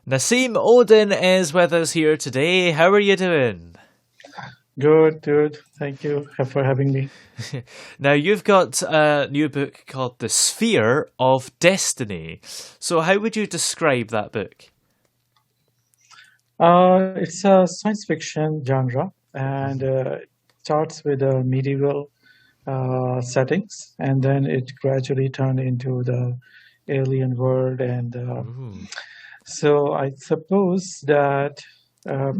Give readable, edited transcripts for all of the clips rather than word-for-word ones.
Nassim Oddin is with us here today. How are you doing? Good, good. Thank you for having me. Now, you've got a new book called The Sphere of Destiny. So, how would you describe that book? It's a science fiction genre, and Mhm. it starts with medieval settings, and then it gradually turned into the alien world. And Ooh. so I suppose that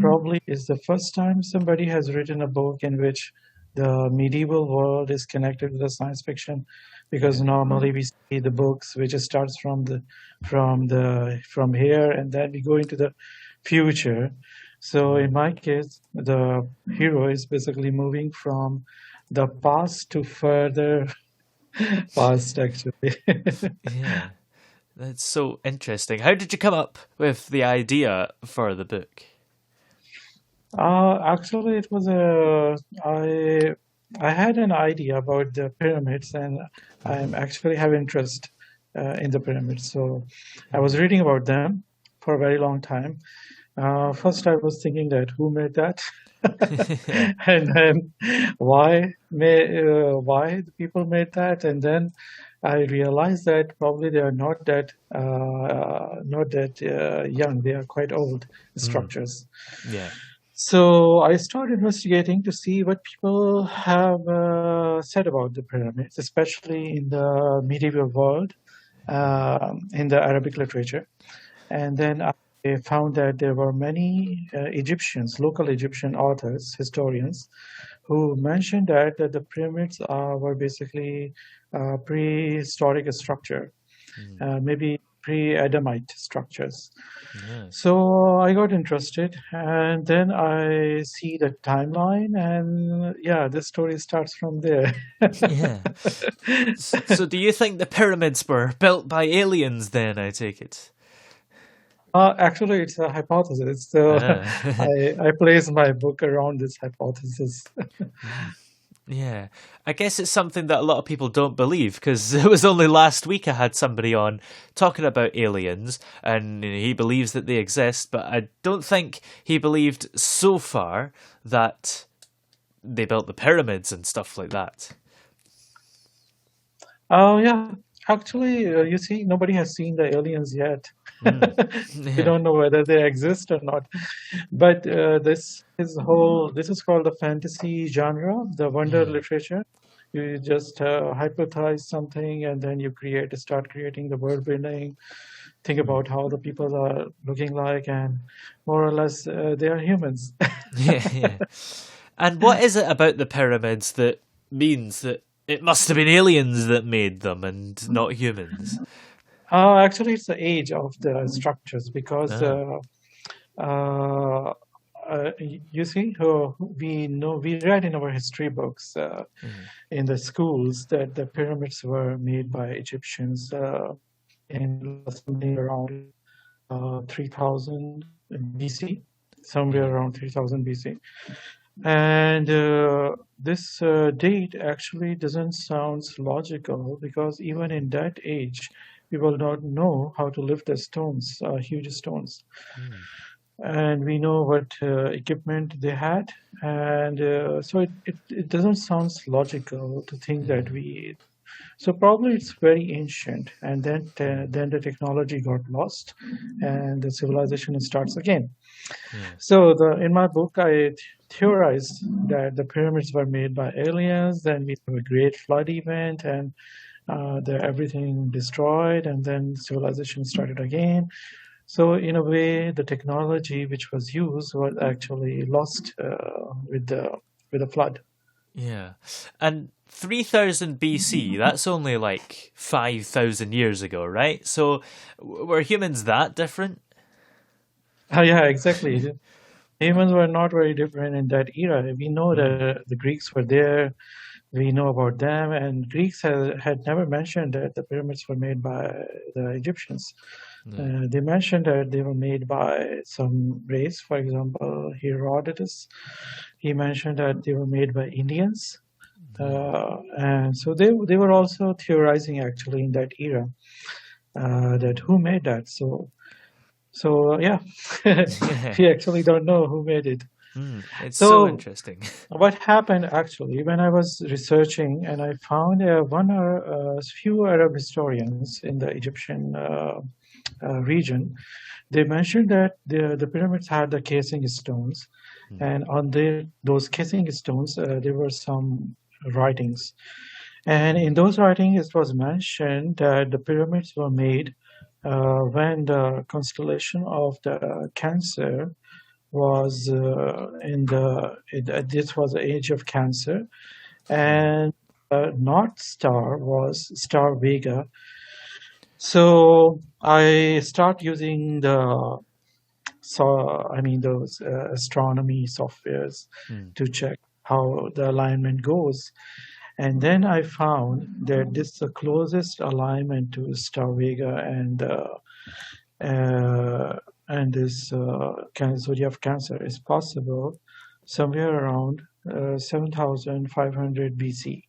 probably is the first time somebody has written a book in which the medieval world is connected with the science fiction, because Yeah. normally we see the books which starts from here, and then we go into the future. So in Mm. my case, the hero is basically moving from the past to further past, actually. Yeah. That's so interesting. How did you come up with the idea for the book? Actually, it was a I had an idea about the pyramids, and I'm Mm. actually have interest in the pyramids. So I was Yeah. reading about them for a very long time. First, I was thinking that who made that, Yeah. and then why the people made that, and then I realized that probably they are not that young. They are quite old Mm. structures. Yeah. So I started investigating to see what people have said about the pyramids, especially in the medieval world, in the Arabic literature. And then I found that there were many Egyptians, local Egyptian authors, historians, who mentioned that the pyramids were basically prehistoric structure, Mm. maybe pre-Adamite structures. Yeah. So I got interested, and then I see the timeline, and yeah, the story starts from there. Yeah. So, do you think the pyramids were built by aliens then, I take it? Actually, it's a hypothesis. So Ah. I place my book around this hypothesis. Mm. Yeah, I guess it's something that a lot of people don't believe because it was only last week I had somebody on talking about aliens and he believes that they exist, but I don't think he believed so far that they built the pyramids and stuff like that. Oh, yeah. Actually, you see, nobody has seen the aliens yet. Mm. We Yeah. don't know whether they exist or not. But this is called the fantasy genre, the wonder Yeah. literature. You just hypothesize something, and then start creating the world building, think Mm. about how the people are looking like, and more or less they are humans. Yeah, yeah. And what is it about the pyramids that means that it must have been aliens that made them and not humans? Actually, it's the age of the structures, because Ah. uh, you see, we read in our history books Yeah. in the schools that the pyramids were made by Egyptians in somewhere around 3000 BC, somewhere Yeah. around 3000 BC. And this date actually doesn't sound logical, because even in that age, people don't know how to lift the stones, huge stones. Mm. And we know what equipment they had. And so it doesn't sound logical to think that Yeah. we. So probably it's very ancient, and Mm. then the technology got lost, and the civilization starts again. Yeah. So in my book, I theorized that the pyramids were made by aliens. Then we have a great flood event, and everything destroyed, and then civilization started again. So in a way, the technology which was used was actually lost with the flood. Yeah. And 3000 BC, that's only like 5,000 years ago, right? So were humans that different? Yeah, exactly. Humans were not very different in that era. We know Mm. that the Greeks were there. We know about them, and Greeks had never mentioned that the pyramids were made by the Egyptians. Yeah. They mentioned that they were made by some race. For example, Herodotus, he mentioned that they were made by Indians. Yeah. And so they were also theorizing actually in that era that who made that. So So yeah, Yeah. we actually don't know who made it. It's so So interesting. what happened actually when I was researching, and I found few Arab historians in the Egyptian region, they mentioned that the pyramids had the casing stones, and on those casing stones there were some writings, and in those writings it was mentioned that the pyramids were made when the constellation of the Cancer was this was the age of Cancer, and North Star was Star Vega. So I start using those astronomy softwares to check how the alignment goes. And then I found that this is the closest alignment to Star Vega and this zodiac of Cancer is possible somewhere around 7,500 BC.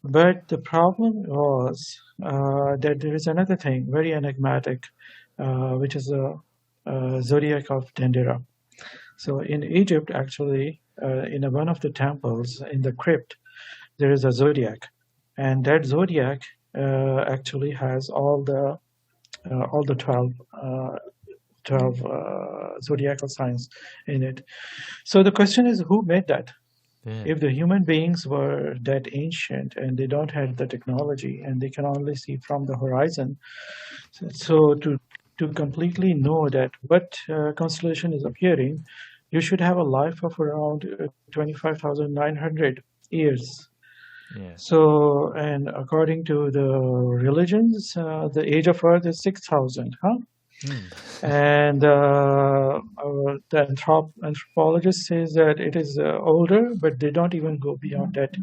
But the problem was that there is another thing, very enigmatic, which is the zodiac of Dendera. So in Egypt, actually, in one of the temples in the crypt, there is a zodiac, and that zodiac actually has all the 12 zodiacal signs in it. So the question is, who made that? Yeah. If the human beings were that ancient and they don't have the technology and they can only see from the horizon, so to completely know that what constellation is appearing, you should have a life of around 25,900 years. Yeah. So, and according to the religions, the age of Earth is 6,000, huh? And the anthropologist says that it is older, but they don't even go beyond that,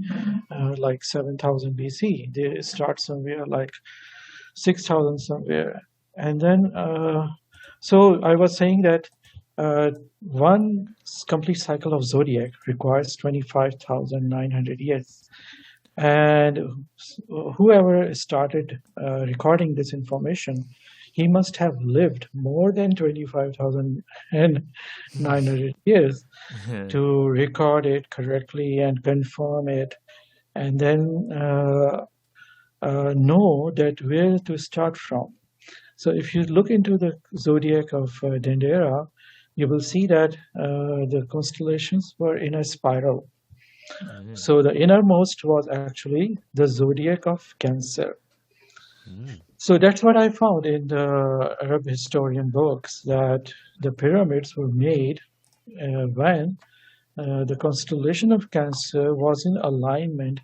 like 7,000 BC. They start somewhere like 6,000 somewhere. And then, so I was saying that one complete cycle of zodiac requires 25,900 years. And whoever started recording this information, he must have lived more than 25,900 years to record it correctly and confirm it, and then know that where to start from. So if you look into the zodiac of Dendera, you will see that the constellations were in a spiral. So the innermost was actually the zodiac of Cancer. So that's what I found in the Arab historian books, that the pyramids were made when the constellation of Cancer was in alignment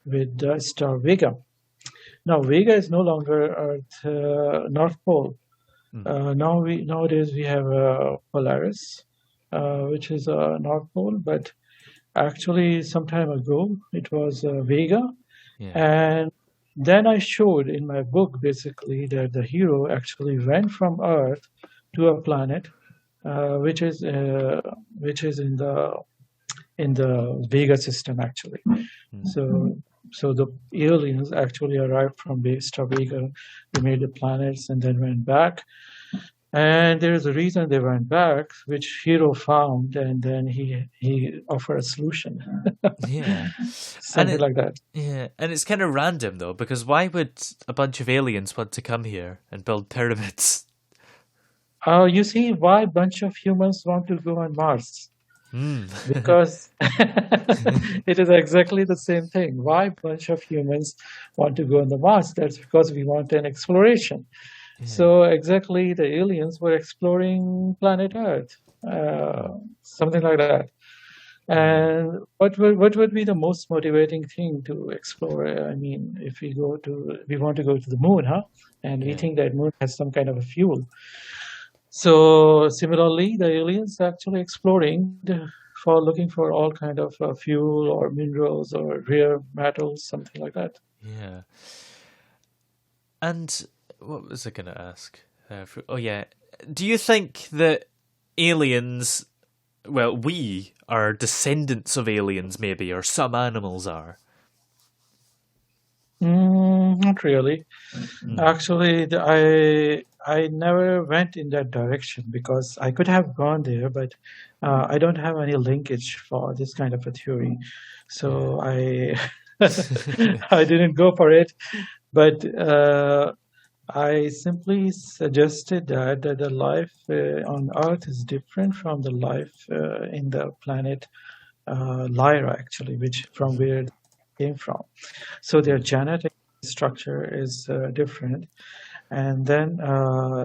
with the star Vega. Now Vega is no longer Earth North Pole. Nowadays we have Polaris, which is a North Pole, but actually some time ago it was Vega. And then I showed in my book basically that the hero actually went from Earth to a planet which is in the Vega system actually. So the aliens actually arrived from Star Vega. They made the planets and then went back. And there is a reason they went back, which Hero found, and then he offered a solution. Yeah. Something like that. Yeah, and it's kind of random though, because why would a bunch of aliens want to come here and build pyramids? You see, why a bunch of humans want to go on Mars? Because it is exactly the same thing. Why a bunch of humans want to go on the Mars? That's because we want an exploration. So exactly, the aliens were exploring planet Earth, something like that. And what would be the most motivating thing to explore? I mean, if we want to go to the moon, huh? And we think that moon has some kind of a fuel. So similarly, the aliens actually exploring looking for all kind of fuel or minerals or rare metals, something like that. Yeah. And what was I going to ask? Do you think that aliens, well, we are descendants of aliens maybe, or some animals are? Not really. Actually, I never went in that direction because I could have gone there, but I don't have any linkage for this kind of a theory, so I I didn't go for it. But I simply suggested that the life on Earth is different from the life in the planet Lyra, actually, which from where it came from. So their genetic structure is different. And then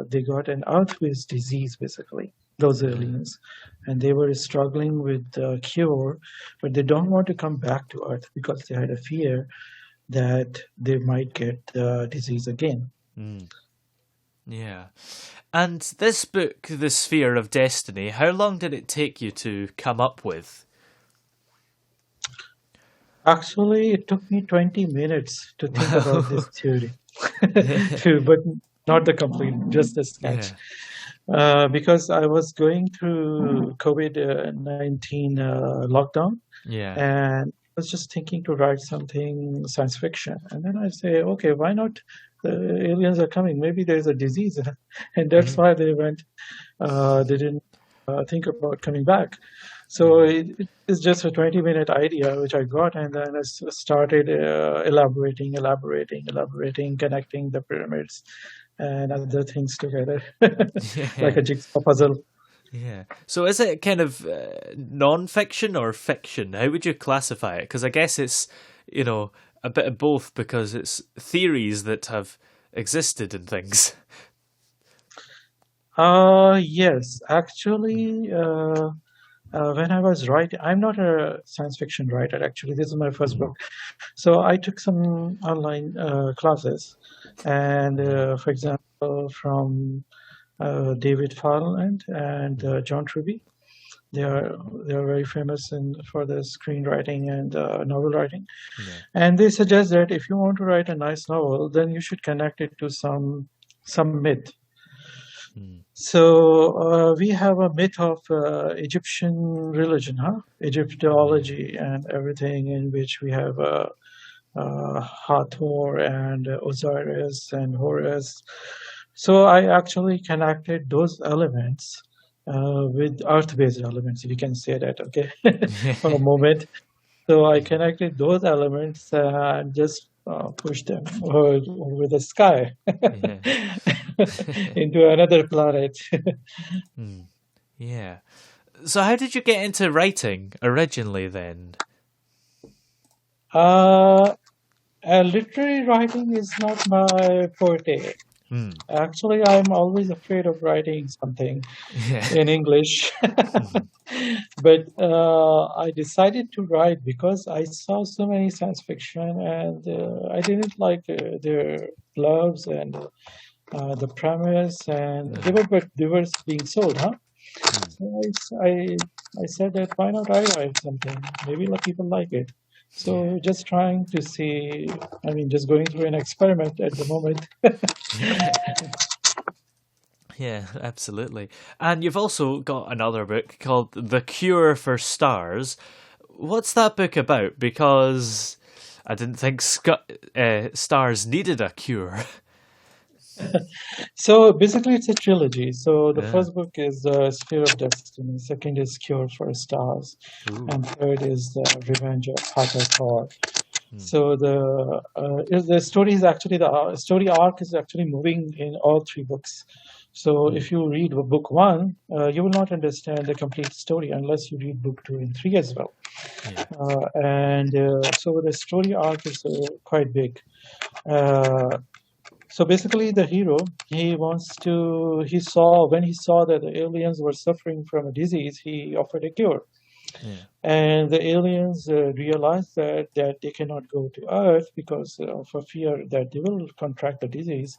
they got an Earth-based disease, basically, those aliens. And they were struggling with the cure, but they don't want to come back to Earth because they had a fear that they might get the disease again. Yeah. And this book, The Sphere of Destiny, how long did it take you to come up with? Actually, it took me 20 minutes to think about this theory, but not the complete, just the sketch. Because I was going through COVID-19 lockdown, and I was just thinking to write something science fiction. And then I say, okay, why not? The aliens are coming. Maybe there's a disease, and that's why they went. They didn't think about coming back. So it's just a 20-minute idea which I got, and then I started elaborating, connecting the pyramids and other things together, like a jigsaw puzzle. Yeah. So is it kind of non-fiction or fiction? How would you classify it? Because I guess it's, a bit of both because it's theories that have existed and things. Yes, actually, when I was writing, I'm not a science fiction writer, actually. This is my first book. So I took some online classes, and for example, from David Farland and John Truby. They are very famous for the screenwriting and novel writing. And they suggest that if you want to write a nice novel, then you should connect it to some myth. So we have a myth of Egyptian religion, Egyptology and everything, in which we have Hathor and Osiris and Horus. So I actually connected those elements with earth-based elements, if you can say that, okay, for a moment. So I connected those elements and just pushed them over the sky into another planet. Yeah. So how did you get into writing originally then? Literary writing is not my forte. Actually, I'm always afraid of writing something in English. But I decided to write because I saw so many science fiction, and I didn't like their gloves and the premise, and they were being sold, So I said that why not I write something? Maybe people like it. So just trying to see, just going through an experiment at the moment. Yeah, absolutely. And you've also got another book called The Cure for Stars. What's that book about? Because I didn't think stars needed a cure. So basically, it's a trilogy. So the first book is Sphere of Destiny. Second is Cure for Stars, and third is Revenge of Hathor. So the story is actually the story arc is actually moving in all three books. So if you read book one, you will not understand the complete story unless you read book 2 and 3 as well. So the story arc is quite big. So basically, the hero, when he saw that the aliens were suffering from a disease, he offered a cure. And the aliens realized that they cannot go to Earth because of a fear that they will contract the disease.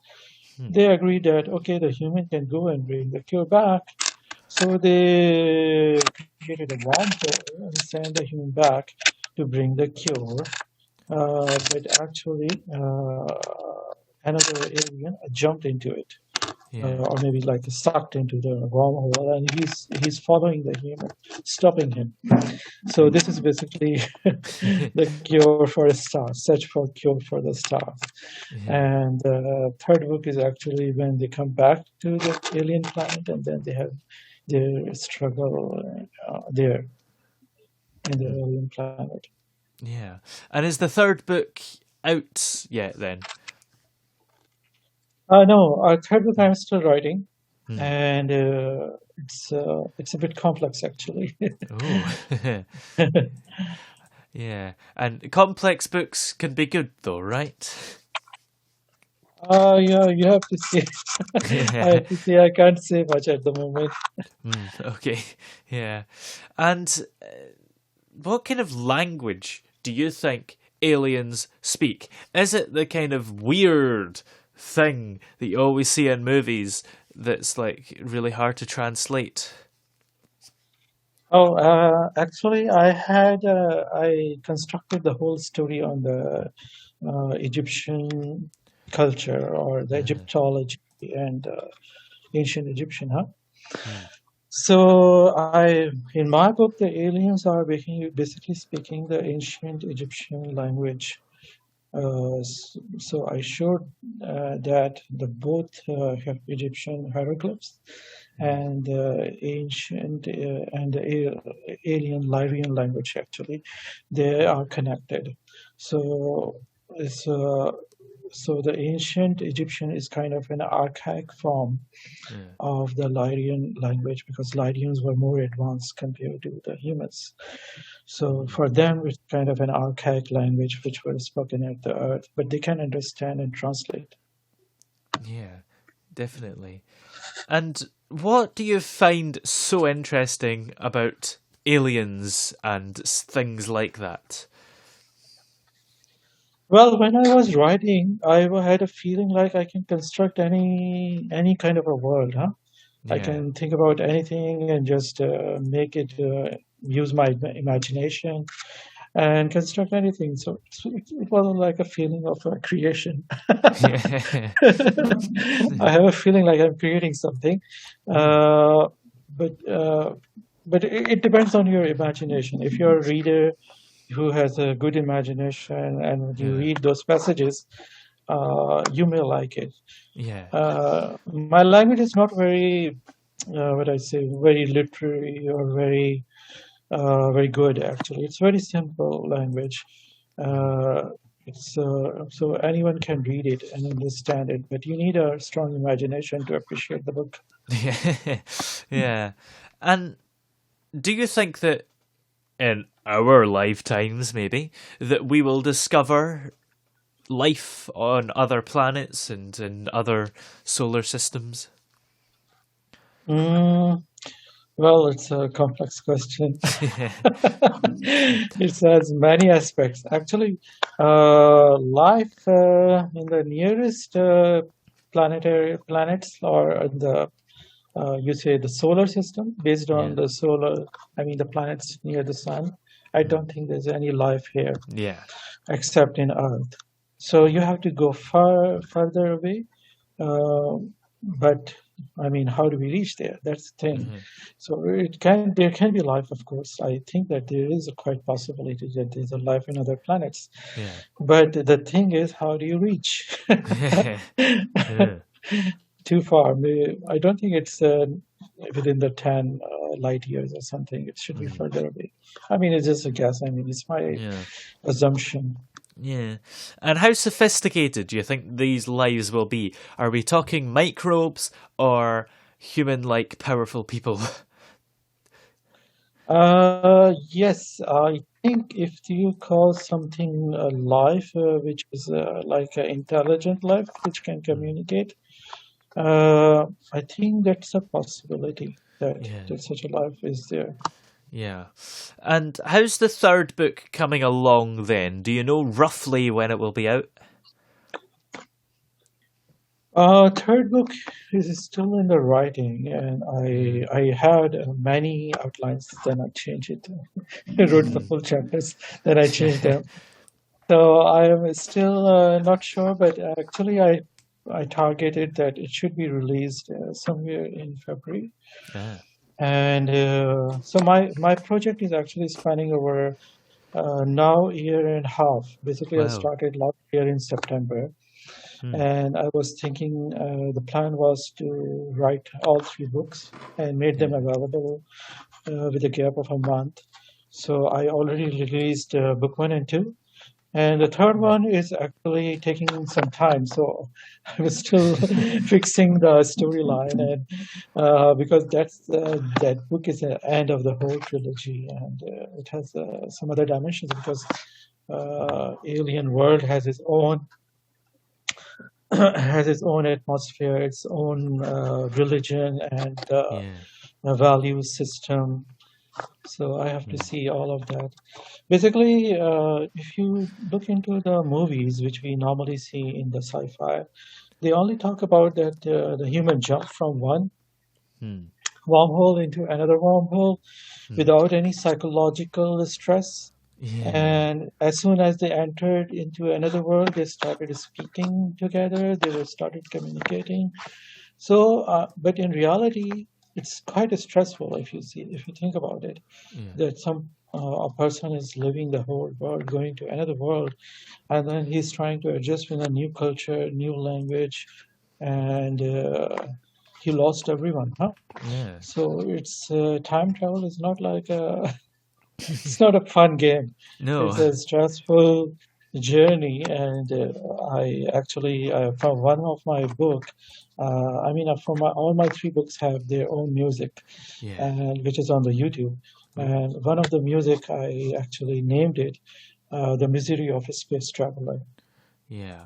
They agreed that, okay, the human can go and bring the cure back. So they created a wormhole and sent the human back to bring the cure. But actually, another alien jumped into it Yeah. or maybe like sucked into the wormhole, and he's following the human, stopping him. So this is basically the cure for a star, search for cure for the stars. Yeah. And the third book is actually when they come back to the alien planet, and then they have their struggle there in the alien planet. Yeah. And is the third book out yet then? No, our third book I'm still writing, Hmm. and it's a bit complex actually. Oh. Yeah. And complex books can be good though, right? Yeah, you have to see. I have to say I can't say much at the moment. Okay. Yeah. And what kind of language do you think aliens speak? Is it the kind of weird thing that you always see in movies that's like really hard to translate? Oh, actually, I constructed the whole story on the Egyptian culture or the Egyptology and ancient Egyptian, huh? So in my book, the aliens are basically speaking the ancient Egyptian language. So I showed that the both have Egyptian hieroglyphs and ancient and the alien Lyrian language actually, they are connected. So it's so the ancient Egyptian is kind of an archaic form of the Lyrian language because Lyrians were more advanced compared to the humans. So for them, it's kind of an archaic language which was spoken at the earth, but they can understand and translate. Yeah, definitely. And what do you find so interesting about aliens and things like that? Well, when I was writing, had a feeling like I can construct any kind of a world, huh? I Yeah. can think about anything and just make it use my imagination and construct anything. So it was like a feeling of creation. Yeah. I have a feeling like I'm creating something, uh, but uh, it depends on your imagination. If you're a reader who has a good imagination and when you Yeah. read those passages, you may like it. Yeah. My language is not very, what I say, very literary or very good. Actually, it's very simple language. So anyone can read it and understand it, but you need a strong imagination to appreciate the book. Yeah. Yeah. And do you think that in our lifetimes, maybe, that we will discover life on other planets and in other solar systems? Mm, well, it's a complex question. It has many aspects. Actually, life in the nearest planets or in the you say the solar system based on the the planets near the sun. I don't think there's any life here Yeah. except in Earth. So you have to go further away. But I mean, how do we reach there? That's the thing. So there can be life, of course. I think that there is a quite possibility that there's a life in other planets. Yeah. But the thing is, how do you reach? Yeah. Too far. I don't think it's within the 10 light years or something. It should be further away. I mean, it's just a guess. I mean, it's my Yeah. assumption. Yeah. And how sophisticated do you think these lives will be? Are we talking microbes or human-like powerful people? Yes, I think if you call something a life, which is like an intelligent life, which can communicate, I think that's a possibility that such a life is there. Yeah. And how's the third book coming along then? Do you know roughly when it will be out? Third book is still in the writing, and I had many outlines. Then I changed it. I wrote the full chapters. Then I changed them. So I am still not sure, but actually I targeted that it should be released somewhere in February. Ah, And so my project is actually spanning over now a year and a half. Basically, I wow. started last year in September, Hmm. and I was thinking the plan was to write all three books and made them Yeah. available with a gap of a month. So I already released book one and two, and the third Hmm. one is actually taking some time. So I was still fixing the storyline, and because that book is the end of the whole trilogy, and it has some other dimensions because Alien World has its own has its own atmosphere, its own religion, and Yeah. value system. So I have to Hmm. see all of that. Basically, if you look into the movies, which we normally see in the sci-fi, they only talk about that the human jump from one Hmm. wormhole into another wormhole Hmm. without any psychological stress. Yeah. And as soon as they entered into another world, they started speaking together, they were started communicating. So, but in reality, it's quite stressful if you think about it, Yeah. that a person is living the whole world, going to another world, and then he's trying to adjust with a new culture, new language, and he lost everyone, huh? Yeah. So it's time travel is not like a it's not a fun game. No. It's a stressful journey, and I actually from one of my book, from all my three books have their own music, Yeah. and which is on the YouTube. Oh. And one of the music I actually named it "The Misery of a Space Traveler." Yeah.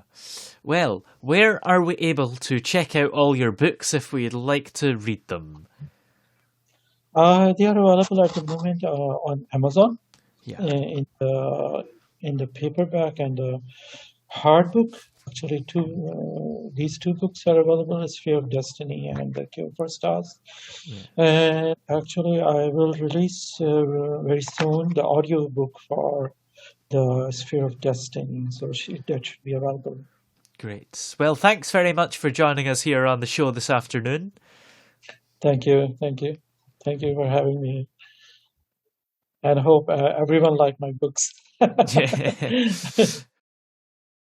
Well, where are we able to check out all your books if we'd like to read them? They are available at the moment on Amazon Yeah. in the paperback and the hard book. Actually, these two books are available: "Sphere of Destiny" and "The Cure for Stars." Yeah. And actually, I will release very soon the audio book for the Sphere of Destiny, so that should be available. Great. Well, thanks very much for joining us here on the show this afternoon. Thank you, thank you, thank you for having me, and hope everyone liked my books.